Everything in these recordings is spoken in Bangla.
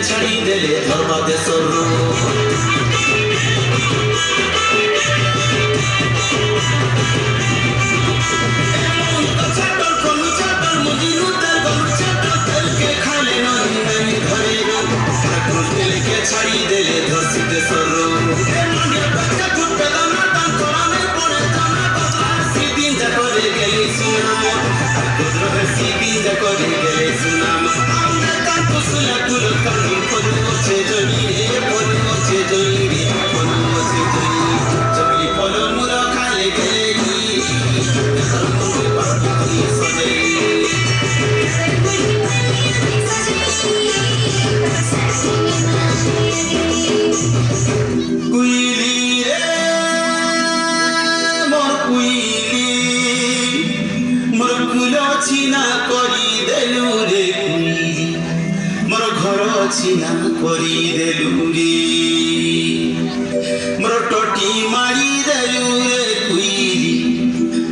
ছাড়ি দেলে ধরবা দেশর ছাড়ি দেলে ধরছি দেশর সিদিন যা করে গেলে সুনাম সিদিন যা করে গেলে সুনাম কুসুলা কুল কানি ফোন হচ্ছে জমি রে ফোন হচ্ছে জমি রে ফোন হচ্ছে জমি জমি ফল মুরা খালে গেলে সজে কুইলি রে মোর কুইলি মোর কুল চিনা করি দেলু রে কুইলি মোর ঘর চিনা করি দেলু রে মোর টটি মারি দেলু রে কুইলি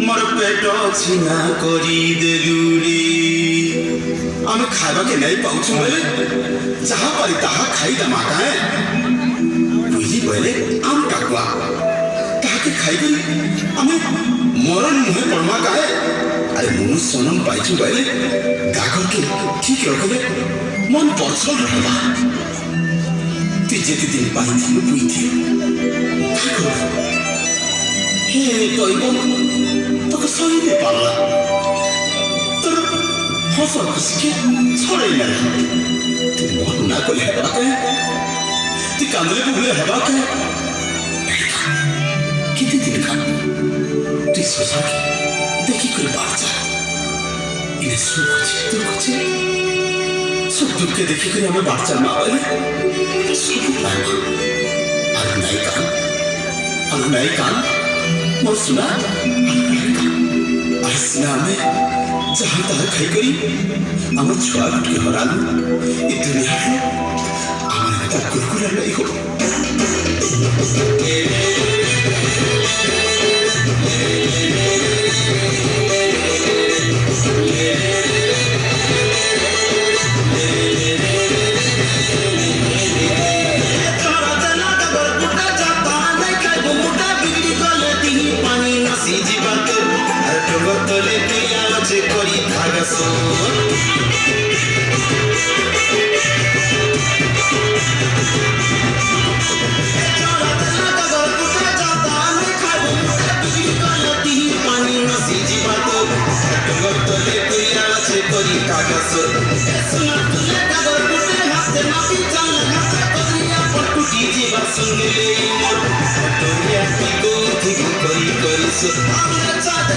মোর পেট চিনা করি দেলু রে আমি খাইবাকে নাই পাউছু বলে যাহা পারি তাহা খাইদাম আকায় বুঝি বলে আম কাকুয়া তাহাকে খাইবে আমি মরণ মুহে পড়মা গায়ে আরে মনু সনম পাইছু বলে গাগরকে ঠিক রকমে মন পছল রহবা তুই যেতে দিন পাইছিল বুঝতি হে তৈব তোকে সহিতে পারলা তোর হসর খুশিকে ছড়াই না তুই মন না করলে হেবাকে তুই কান্দলে বুবলে হেবাকে কেটে দিন কান তুই শশাকে দেখি করে বাচ্চা এনে সুখ আছে দুঃখ আছে সুখ দুঃখে দেখি করে আমার বাচ্চা মা বলে সুখ পায় না আর নাই কান মোর শোনা আর সিনা আমি যাহা তাহা খাই করি আমার ছুয়া গুটকে হরাল এ দুনিয়ায় আমার একটা কুরকুরা নাই হোক করি থাকস করি কাগজ হাতে মাটি পটুটি জীবা সঙ্গে মোর করি করিস আমরা চাঁদ